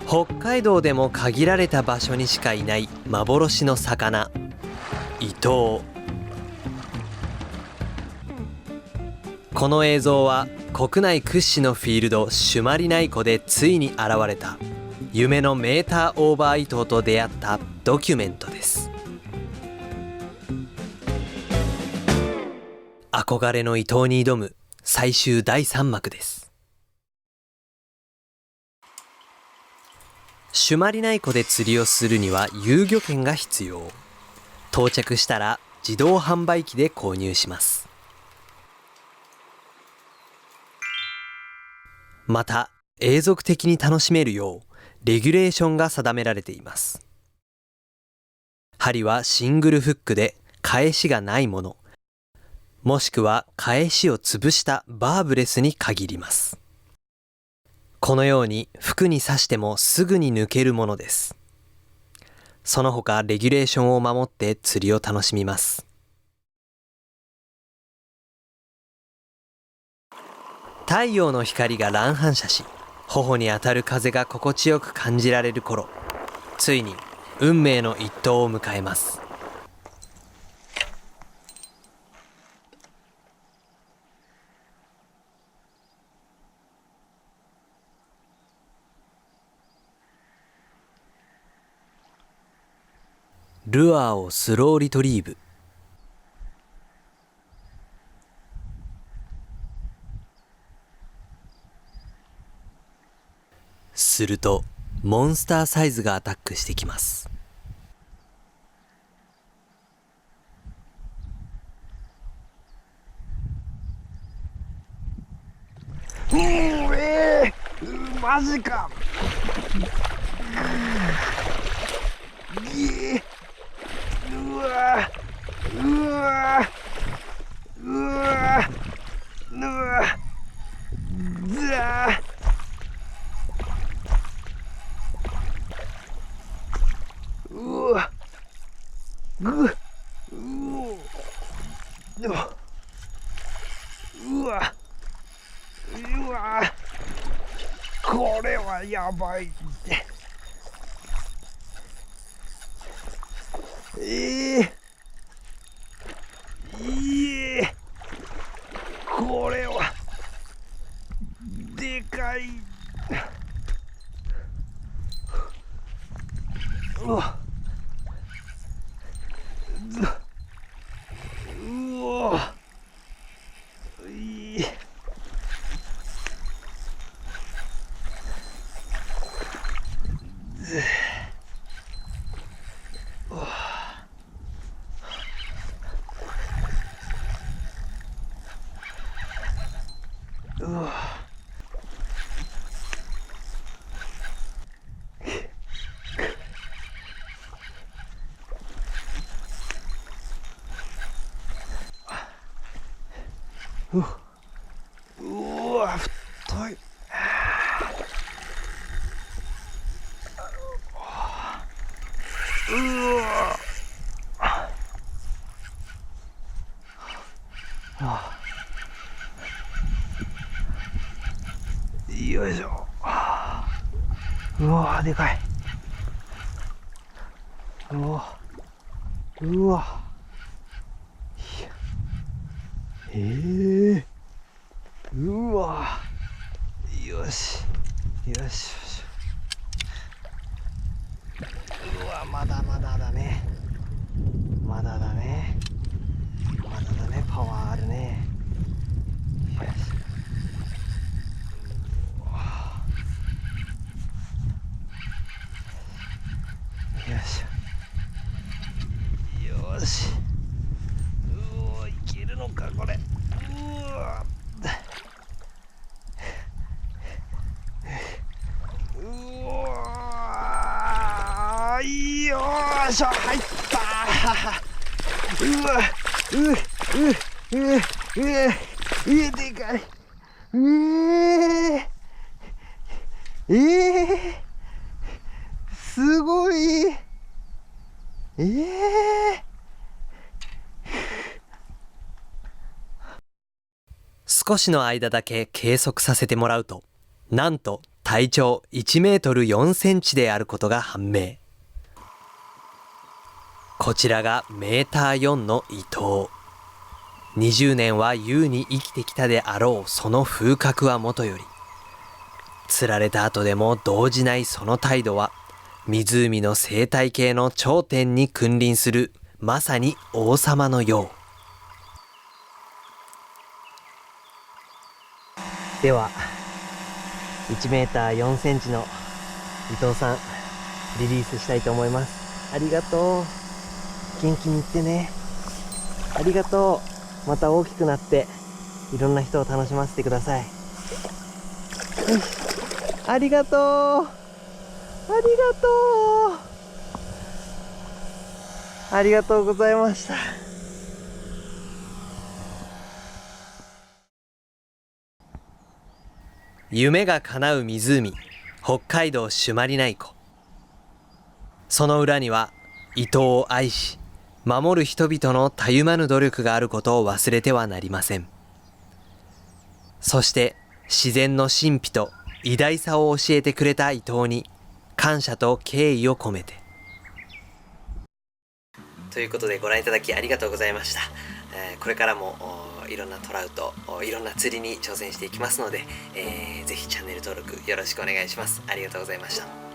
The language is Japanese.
北海道でも限られた場所にしかいない幻の魚、イトウ。この映像は国内屈指のフィールド朱鞠内湖でついに現れた夢のメーターオーバーイトウと出会ったドキュメントです。憧れのイトウに挑む最終第3幕です。朱鞠内湖で釣りをするには遊漁券が必要。到着したら自動販売機で購入します。また永続的に楽しめるようレギュレーションが定められています。針はシングルフックで返しがないもの、もしくは返しを潰したバーブレスに限ります。このように服に刺してもすぐに抜けるものです。その他レギュレーションを守って釣りを楽しみます。太陽の光が乱反射し、頬に当たる風が心地よく感じられる頃、ついに運命の一投を迎えます。ルアーをスローリトリーブ。するとモンスターサイズがアタックしてきます。マジか。うわうわうわうわずらうわぐうわうわ、これはやばいって。これはでかい。うわうわうわ太い。うわよいしょ。うわでかい。うわうわうわよしよし。うわまだまだだね。まだだね。まだだね。パワーあるね。よし。よしよし。うおいけるのかこれ。よーしょ入ったー。うわでかい。すごい。少しの間だけ計測させてもらうと、なんと体長1メートル4センチであることが判明。こちらがメーター4のイトウ。20年は優に生きてきたであろうその風格はもとより、釣られた後でも動じないその態度は、湖の生態系の頂点に君臨するまさに王様のよう。では1メーター4センチの伊藤さん、リリースしたいと思います。ありがとう。元気にいってね。ありがとう。また大きくなっていろんな人を楽しませてください。ありがとう。ありがとう。ありがとうございました。夢が叶う湖、北海道朱鞠内湖。その裏には伊東を愛し守る人々のたゆまぬ努力があることを忘れてはなりません。そして自然の神秘と偉大さを教えてくれた伊東に感謝と敬意を込めて。ということでご覧いただきありがとうございました。これからもいろんなトラウト、いろんな釣りに挑戦していきますので、ぜひチャンネル登録よろしくお願いします。ありがとうございました。